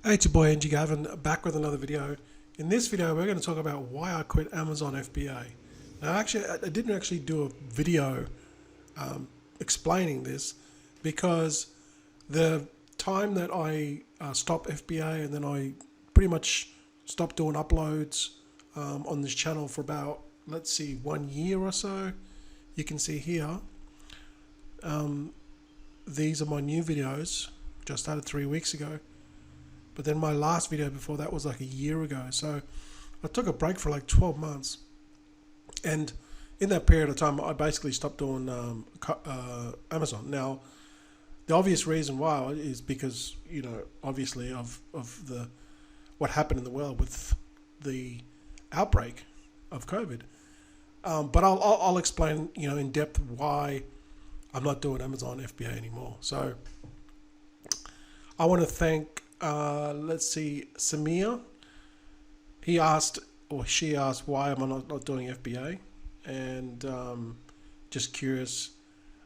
Hey, it's your boy NG Gavin, back with another video. In this video, we're going to talk about why I quit Amazon FBA. Now, actually, I didn't actually do a video explaining this because the time that I stopped FBA and then I pretty much stopped doing uploads on this channel for about, let's see, 1 year or so. You can see here, these are my new videos, just started 3 weeks ago. But then my last video before that was like a year ago. So I took a break for like 12 months. And in that period of time, I basically stopped doing Amazon. Now, the obvious reason why is because, you know, obviously of the what happened in the world with the outbreak of COVID. But I'll explain, you know, in depth why I'm not doing Amazon FBA anymore. So I want to thank let's see, Samir. He asked, or she asked, why am I not doing FBA? And just curious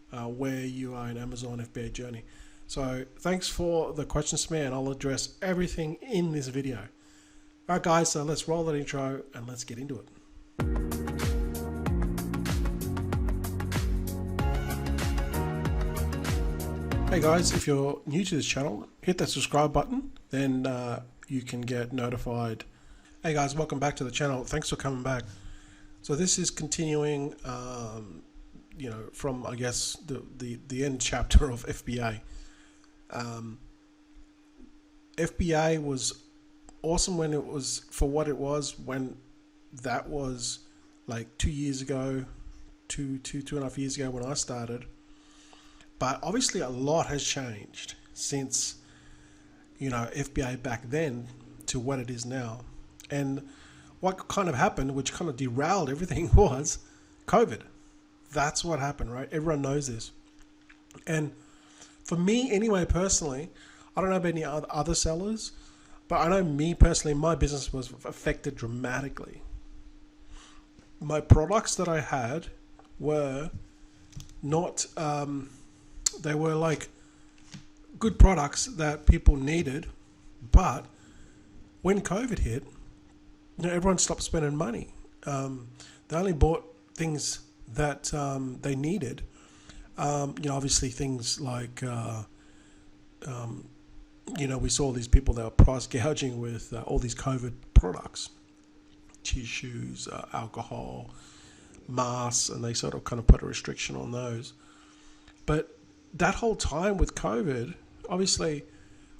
where you are in Amazon FBA journey. So thanks for the question, Samir, and I'll address everything in this video. All right, guys, so let's roll that intro and let's get into it. Hey guys, if you're new to this channel, hit that subscribe button, then you can get notified. Hey guys, welcome back to the channel. Thanks for coming back. So this is continuing, you know, from, I guess, the end chapter of FBA. FBA was awesome when it was, for what it was, when that was like 2 years ago, two and a half years ago when I started. But obviously a lot has changed since, you know, FBA back then to what it is now. And what kind of happened, which kind of derailed everything, was COVID. That's what happened, right? Everyone knows this. And for me anyway, personally, I don't know about any other sellers, but I know me personally, my business was affected dramatically. My products that I had were not... they were like good products that people needed, but when COVID hit, you know, everyone stopped spending money. They only bought things that they needed. You know, obviously things like, you know, we saw these people that were price gouging with all these COVID products, tissues, alcohol, masks, and they sort of kind of put a restriction on those. But that whole time with COVID, obviously,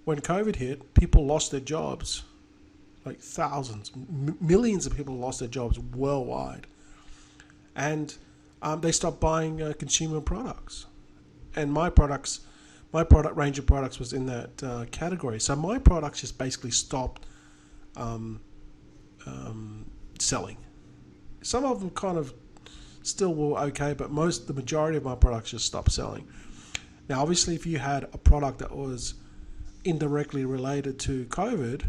when COVID hit, people lost their jobs, like thousands, millions of people lost their jobs worldwide, and they stopped buying consumer products. And my product range of products was in that category. So my products just basically stopped selling. Some of them kind of still were okay, but the majority of my products just stopped selling. Now, obviously, if you had a product that was indirectly related to COVID,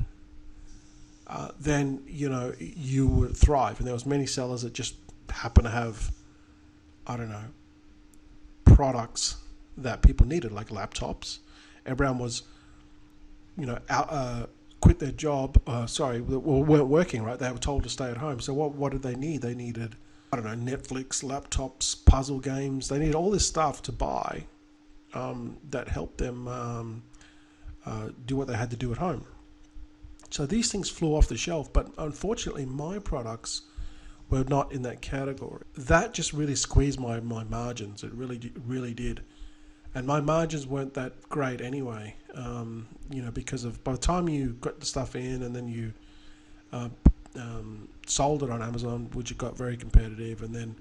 then, you know, you would thrive. And there was many sellers that just happen to have, I don't know, products that people needed, like laptops. Everyone was, you know, quit their job, weren't working, right? They were told to stay at home. So what did they need? They needed, I don't know, Netflix, laptops, puzzle games. They needed all this stuff to buy. That helped them do what they had to do at home. So these things flew off the shelf, but unfortunately my products were not in that category. That just really squeezed my margins. It really did. And my margins weren't that great anyway, you know, because of, by the time you got the stuff in and then you sold it on Amazon, which it got very competitive, and then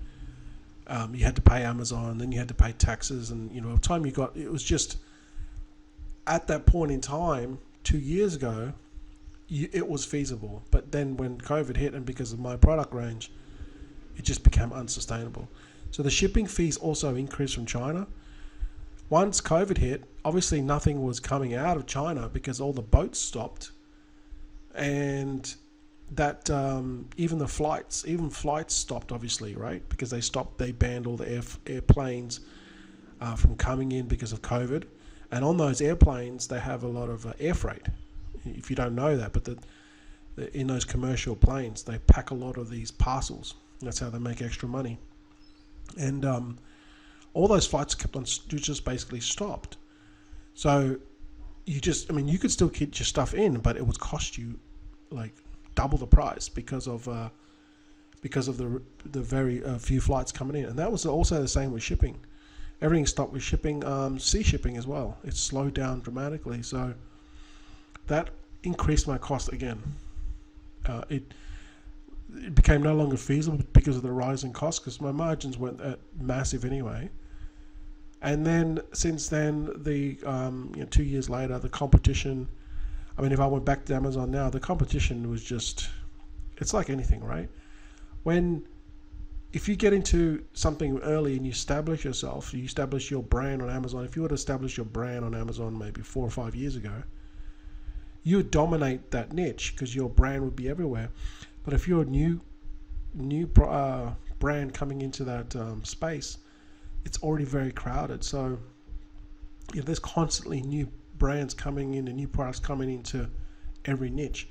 you had to pay Amazon, then you had to pay taxes, and, you know, by the time you got, it was just, at that point in time, 2 years ago, it was feasible. But then when COVID hit, and because of my product range, it just became unsustainable. So the shipping fees also increased from China. Once COVID hit, obviously nothing was coming out of China because all the boats stopped, and that even flights stopped, obviously, right? Because they banned all the airplanes from coming in because of COVID. And on those airplanes, they have a lot of air freight. if you don't know that, but in those commercial planes, they pack a lot of these parcels. That's how they make extra money. And all those flights kept on just basically stopped. So you could still keep your stuff in, but it would cost you like double the price because of the very few flights coming in. And that was also the same with shipping. Everything stopped with shipping, sea shipping as well. It slowed down dramatically. So that increased my cost again. It became no longer feasible because of the rising costs, because my margins weren't that massive anyway. And then since then, 2 years later, the competition, I mean, if I went back to Amazon now, the competition was just, it's like anything, right? If you get into something early and you establish yourself, you establish your brand on Amazon. If you were to establish your brand on Amazon maybe 4 or 5 years ago, you would dominate that niche because your brand would be everywhere. But if you're a new brand coming into that space, it's already very crowded. So there's constantly new brands coming in and new products coming into every niche.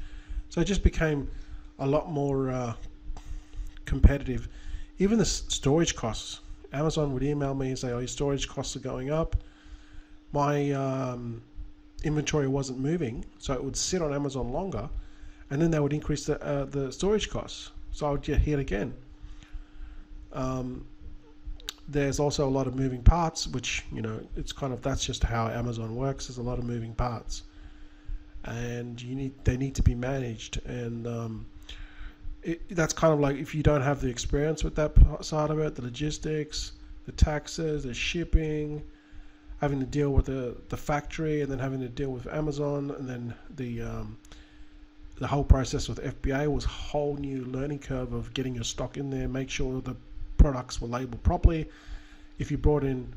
So it just became a lot more competitive. Even the storage costs. Amazon would email me and say, "Oh, your storage costs are going up." My inventory wasn't moving, so it would sit on Amazon longer, and then they would increase the storage costs. So I would get hit again. There's also a lot of moving parts, which it's that's just how Amazon works. There's a lot of moving parts, and they need to be managed. And that's kind of like if you don't have the experience with that side of it, the logistics, the taxes, the shipping, having to deal with the factory, and then having to deal with Amazon, and then the whole process with FBA was a whole new learning curve of getting your stock in there, make sure the products were labeled properly. If you brought in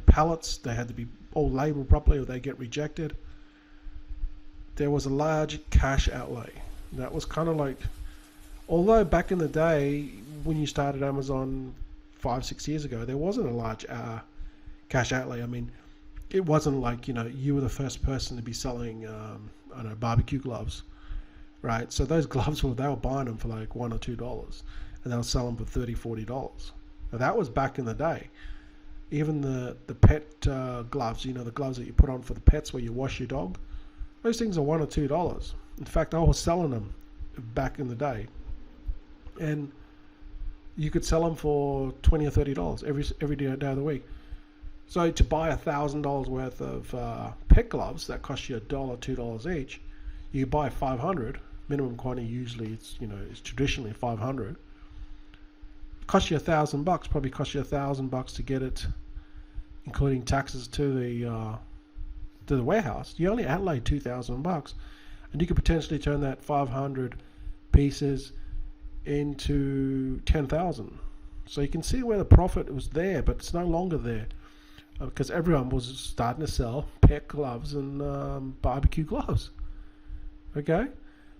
pallets, they had to be all labeled properly or they get rejected. There was a large cash outlay. That was kind of like, although back in the day when you started Amazon 5-6 years ago, there wasn't a large cash outlay. I mean, it wasn't like you were the first person to be selling barbecue gloves, right? So those gloves they were buying them for like $1 or $2, and they were selling them for $30-$40. Now that was back in the day. Even the pet gloves, the gloves that you put on for the pets where you wash your dog, those things are $1 or $2. In fact, I was selling them back in the day, and you could sell them for $20 or $30 every day of the week. So to buy $1,000 worth of pet gloves that cost you $1, $2 each, you buy 500. Minimum quantity usually it's traditionally 500. Cost you $1,000. Probably cost you $1,000 to get it, including taxes to the warehouse. You only outlay $2,000, and you could potentially turn that 500 pieces into 10,000. So you can see where the profit was there, but it's no longer there. Because everyone was starting to sell pet gloves and barbecue gloves. Okay,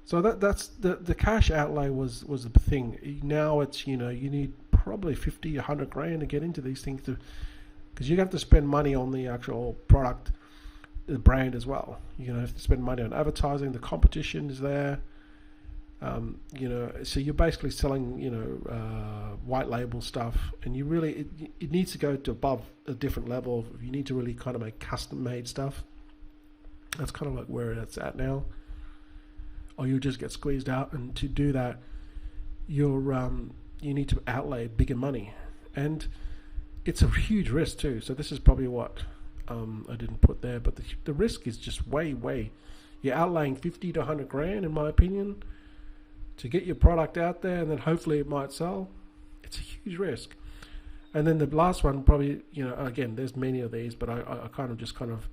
so that's the cash outlay was the thing. Now it's you need probably 50, 100 grand to get into these things, because you have to spend money on the actual product, the brand as well. You have to spend money on advertising. The competition is there. So you're basically selling, white label stuff, and you really, it needs to go to above a different level. You need to really kind of make custom made stuff. That's kind of like where it's at now. Or you just get squeezed out, and to do that, you need to outlay bigger money, and it's a huge risk too. So this is probably what I didn't put there, but the risk is just way. You're outlaying 50 to 100 grand, in my opinion, to get your product out there, and then hopefully it might sell. It's a huge risk. And then the last one, probably, again, there's many of these, but I kind of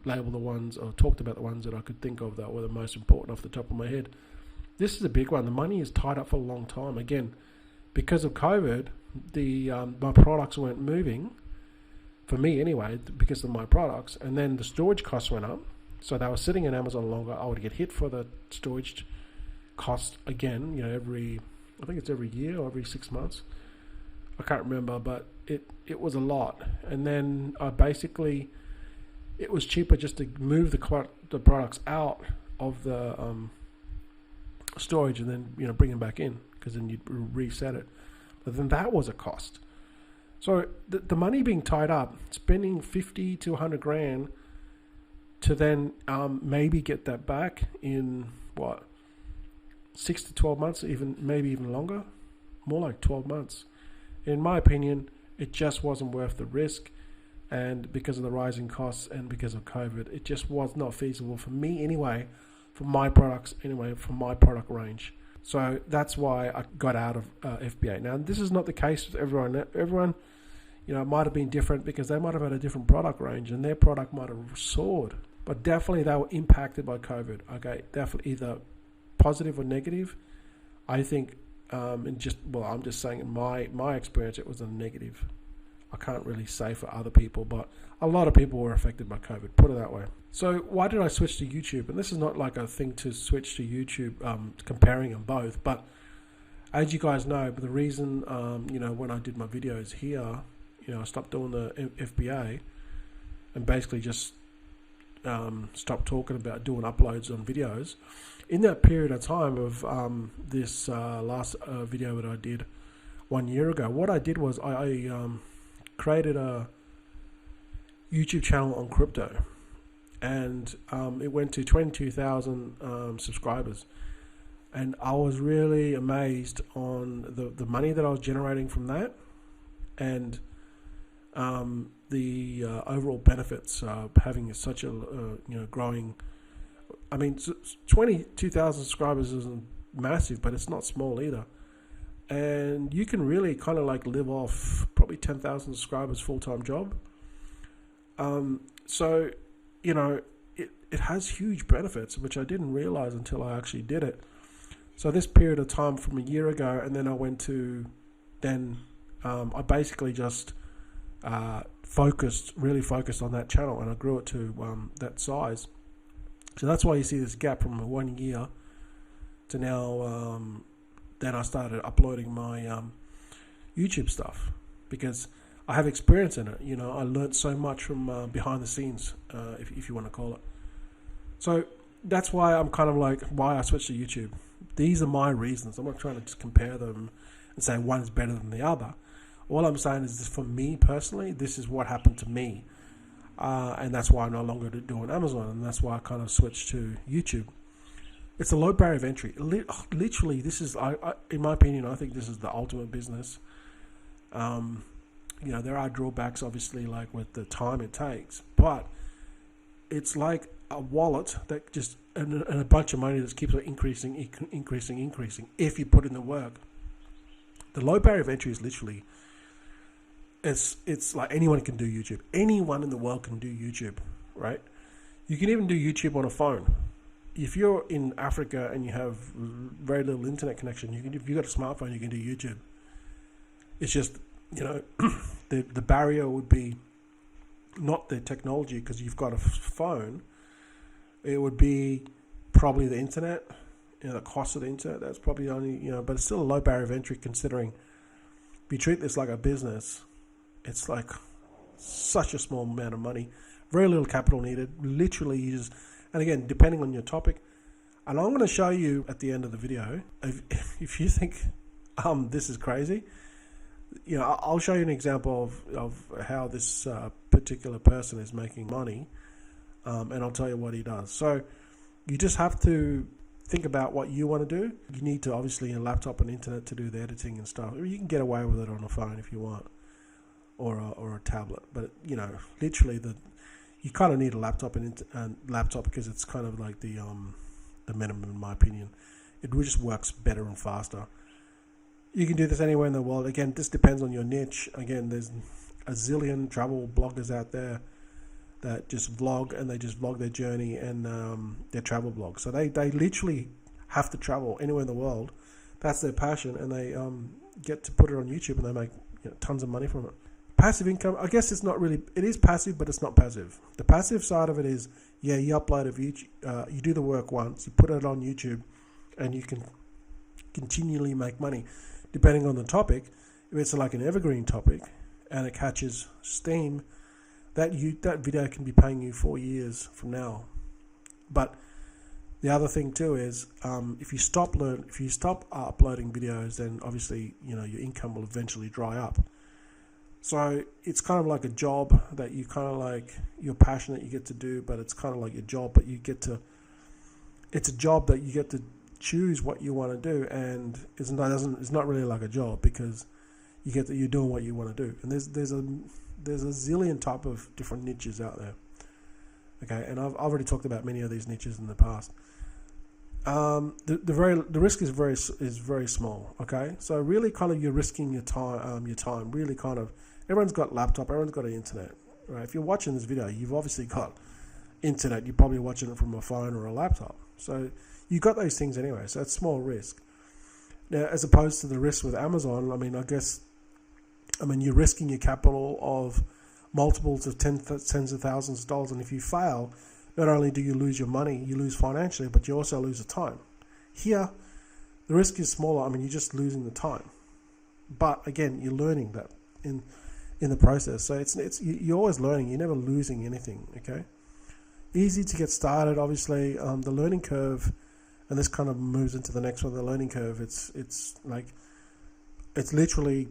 label the ones, or talked about the ones that I could think of that were the most important off the top of my head. This is a big one. The money is tied up for a long time. Again, because of COVID, my products weren't moving, for me anyway, because of my products. And then the storage costs went up. So they were sitting in Amazon longer. I would get hit for the storage cost again, I think it's every year or every 6 months. I can't remember, but it was a lot. And then I basically it was cheaper just to move the products out of the storage and then bring them back in, because then you'd reset it. But then that was a cost. So the money being tied up, spending 50 to 100 grand to then maybe get that back in 6 to 12 months, maybe even longer, more like 12 months. In my opinion, it just wasn't worth the risk. And because of the rising costs and because of COVID, it just was not feasible for me anyway, for my products anyway, for my product range. So that's why I got out of FBA. Now, this is not the case with everyone. Everyone, it might have been different because they might have had a different product range and their product might have soared. But definitely they were impacted by COVID. Okay, definitely either positive or negative. I think, I'm just saying in my experience, it was a negative. I can't really say for other people, but a lot of people were affected by COVID, put it that way. So why did I switch to YouTube? And this is not like a thing to switch to YouTube, comparing them both, but as you guys know, the reason, when I did my videos here, I stopped doing the FBA and basically just stopped talking about doing uploads on videos. In that period of time of this last video that I did 1 year ago, what I did was I created a YouTube channel on crypto, and it went to 22,000 subscribers, and I was really amazed on the money that I was generating from that, and the overall benefits of having such a growing. I mean, 22,000 subscribers isn't massive, but it's not small either. And you can really kind of like live off probably 10,000 subscribers full-time job. So, it has huge benefits, which I didn't realize until I actually did it. So this period of time from a year ago, and then I went to, I basically just really focused on that channel, and I grew it to that size. So that's why you see this gap from 1 year to now. Then I started uploading my YouTube stuff because I have experience in it. I learned so much from behind the scenes, if you want to call it. So that's why I'm kind of like, why I switched to YouTube. These are my reasons. I'm not trying to just compare them and say one is better than the other. All I'm saying is this, for me personally, this is what happened to me. And that's why I'm no longer doing Amazon, and that's why I kind of switched to YouTube. It's a low barrier of entry. Literally, this is, in my opinion, I think this is the ultimate business. There are drawbacks, obviously, like with the time it takes, but it's like a wallet that just, and a bunch of money that keeps on increasing, if you put in the work. The low barrier of entry is literally, it's like anyone can do YouTube. Anyone in the world can do YouTube, right? You can even do YouTube on a phone. If you're in Africa and you have very little internet connection, if you've got a smartphone, you can do YouTube. It's just, the barrier would be not the technology, because you've got a phone. It would be probably the internet, the cost of the internet. That's probably the only, but it's still a low barrier of entry, considering if you treat this like a business, it's like such a small amount of money, very little capital needed. Literally, you just, and again, depending on your topic, and I'm going to show you at the end of the video, if you think this is crazy, I'll show you an example of how this particular person is making money, and I'll tell you what he does. So you just have to think about what you want to do. You need to obviously a laptop and internet to do the editing and stuff. You can get away with it on a phone if you want, or a tablet, but literally you kind of need a laptop and laptop, because it's kind of like the minimum, in my opinion. It just works better and faster. You can do this anywhere in the world. Again, this depends on your niche. Again, there's a zillion travel bloggers out there that just vlog, and they just vlog their journey and their travel blog. So they literally have to travel anywhere in the world. That's their passion, and they get to put it on YouTube, and they make tons of money from it. Passive income, I guess it's not really, it is passive, but it's not passive. The passive side of it is, you upload a video, you do the work once, you put it on YouTube, and you can continually make money. Depending on the topic, if it's like an evergreen topic and it catches steam, that video can be paying you 4 years from now. But the other thing too is if you stop uploading videos, then obviously your income will eventually dry up. So it's kind of like a job that you're passionate, you get to do, but it's kind of like your job, but it's a job that you get to choose what you want to do, and it's not really like a job, because you're doing what you want to do. And there's a zillion type of different niches out there. Okay, and I've already talked about many of these niches in the past. The risk is very small. Okay, so really kind of you're risking your time. Really kind of, everyone's got laptop, everyone's got an internet. Right? If you're watching this video, you've obviously got internet. You're probably watching it from a phone or a laptop. So you got those things anyway. So it's small risk. Now, as opposed to the risk with Amazon, you're risking your capital of multiples of tens of thousands of dollars, and if you fail, not only do you lose your money, you lose financially, but you also lose the time. Here, the risk is smaller. You're just losing the time, but again, you're learning that in the process. So you're always learning. You're never losing anything. Okay, easy to get started. Obviously, the learning curve, and this kind of moves into the next one. The learning curve. It's literally,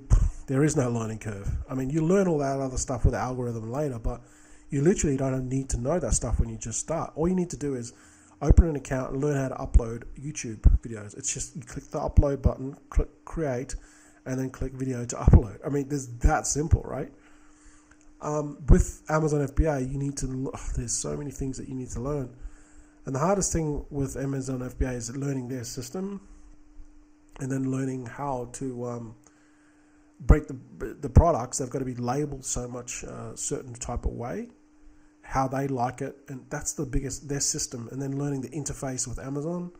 there is no learning curve. You learn all that other stuff with the algorithm later, but you literally don't need to know that stuff when you just start. All you need to do is open an account and learn how to upload YouTube videos. It's just, you click the upload button, click create, and then click video to upload. There's that simple, right? With Amazon FBA, there's so many things that you need to learn. And the hardest thing with Amazon FBA is learning their system, and then learning how to break the products. They've got to be labeled so much certain type of way, how they like it, and that's their system. And then learning the interface with Amazon,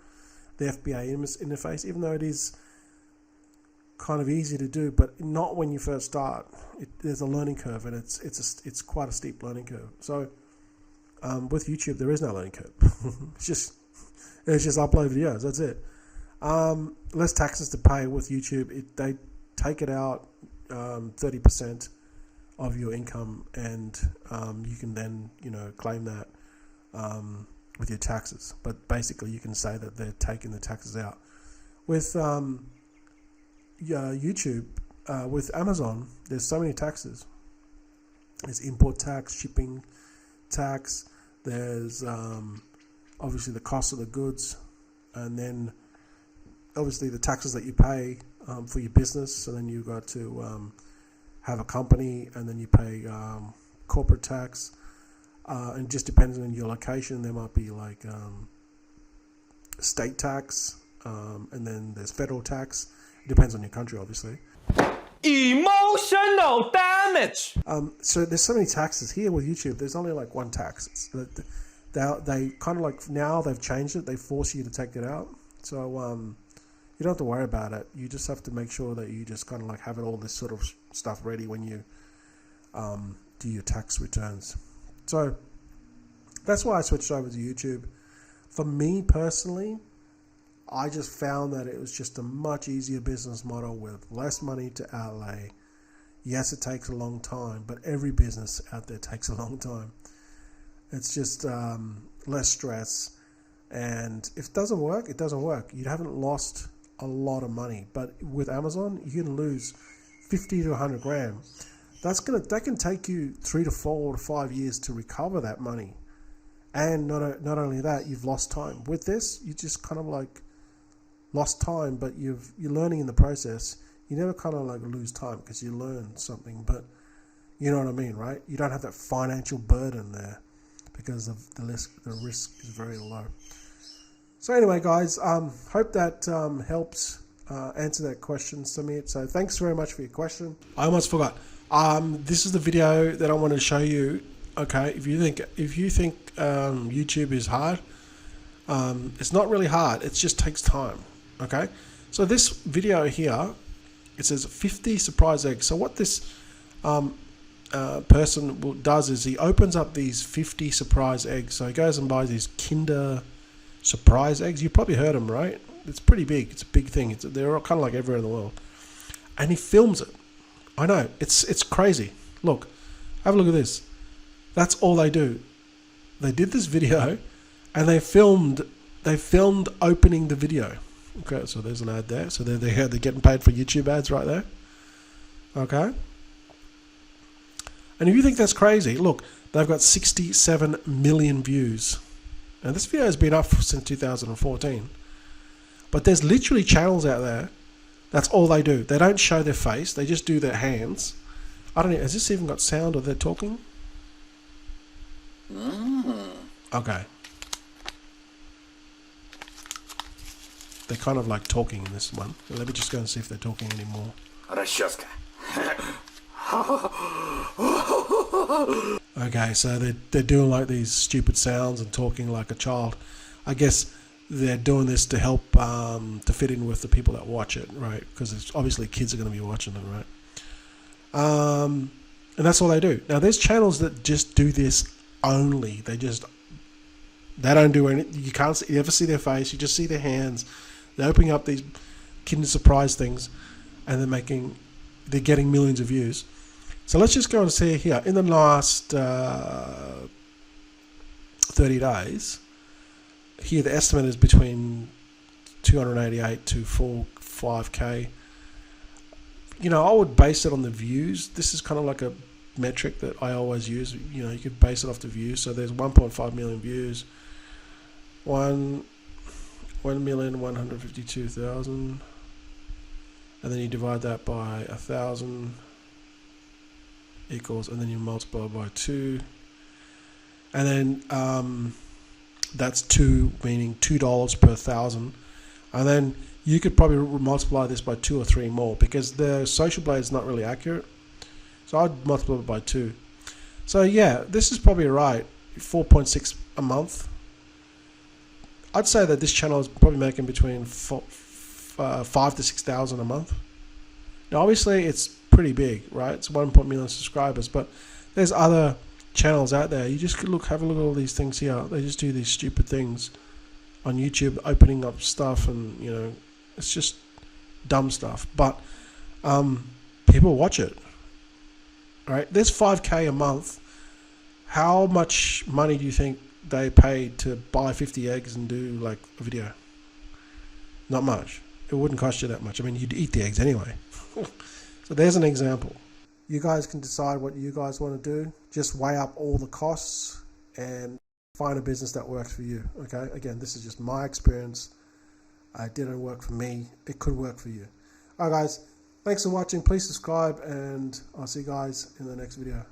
the FBA interface, even though it is kind of easy to do, but not when you first start. There's a learning curve, and it's quite a steep learning curve. So with YouTube, there is no learning curve. it's just upload videos. That's it. Less taxes to pay with YouTube. They take it out 30% of your income, and you can then claim that with your taxes. But basically, you can say that they're taking the taxes out. With YouTube, with Amazon, there's so many taxes. There's import tax, shipping tax. There's obviously the cost of the goods, and then obviously the taxes that you pay for your business. So then you've got to have a company, and then you pay corporate tax, and just depends on your location. There might be like state tax, and then there's federal tax. It depends on your country, obviously. Emotional damage. So there's so many taxes here with YouTube. There's only like one tax. They kind of like, now they've changed it. They force you to take it out. So you don't have to worry about it. You just have to make sure that you just kind of like have all this sort of stuff ready when you do your tax returns. So that's why I switched over to YouTube. For me personally, I just found that it was just a much easier business model with less money to outlay. Yes, it takes a long time, but every business out there takes a long time. It's just less stress. And if it doesn't work, it doesn't work. You haven't lost a lot of money. But with Amazon, you can lose 50 to 100 grand. That can take you 3 to 4 to 5 years to recover that money. And not only that, you've lost time. With this, you just kind of like lost time, but you're learning in the process. You never kind of like lose time because you learn something, but you know what I mean, right? You don't have that financial burden there because of the risk is very low. So anyway, guys, hope that helps answer that question, Samir. So thanks very much for your question. I almost forgot. This is the video that I want to show you. Okay, if you think YouTube is hard, it's not really hard. It just takes time. Okay, so this video here, it says 50 surprise eggs. So what this person does is he opens up these 50 surprise eggs. So he goes and buys these Kinder surprise eggs. You've probably heard them, right? It's pretty big. It's a big thing. They're kind of like everywhere in the world. And he films it. I know, it's crazy. Look, have a look at this. That's all they do. They did this video, and they filmed opening the video. Okay, so there's an ad there. So they're getting paid for YouTube ads right there. Okay. And if you think that's crazy, look, they've got 67 million views. And this video has been up since 2014. But there's literally channels out there. That's all they do. They don't show their face. They just do their hands. I don't know. Has this even got sound or they're talking? Okay. They're kind of like talking in this one. Let me just go and see if they're talking anymore. Okay, so they're doing like these stupid sounds and talking like a child. I guess they're doing this to help to fit in with the people that watch it, right? Because it's obviously kids are going to be watching it, right? And that's all they do. Now, there's channels that just do this only. They don't do anything. You ever see their face. You just see their hands. They're opening up these Kinder Surprise things, and they're getting millions of views. So let's just go and see here. In the last 30 days, here the estimate is between 288 to 5K. You know, I would base it on the views. This is kind of like a metric that I always use. You know, you could base it off the views. So there's 1.5 million views. 1,152,000, and then you divide that by 1,000 equals, and then you multiply by 2, and then that's 2, meaning $2 per 1,000, and then you could probably multiply this by 2 or 3 more because the social blade is not really accurate, so I'd multiply it by 2. So yeah, this is probably right. 4.6 a month. I'd say that this channel is probably making between 5,000 to 6,000 a month. Now, obviously, it's pretty big, right? It's 1 million subscribers, but there's other channels out there. You just have a look at all these things here. They just do these stupid things on YouTube, opening up stuff, and you know, it's just dumb stuff. But people watch it, right? There's 5K a month. How much money do you think they paid to buy 50 eggs and do like a video? Not much. It wouldn't cost you that much. I mean, you'd eat the eggs anyway. So there's an example. You guys can decide what you guys want to do. Just weigh up all the costs and find a business that works for you. Okay, again, this is just my experience. It didn't work for me. It could work for you. All right, guys, thanks for watching. Please subscribe, and I'll see you guys in the next video.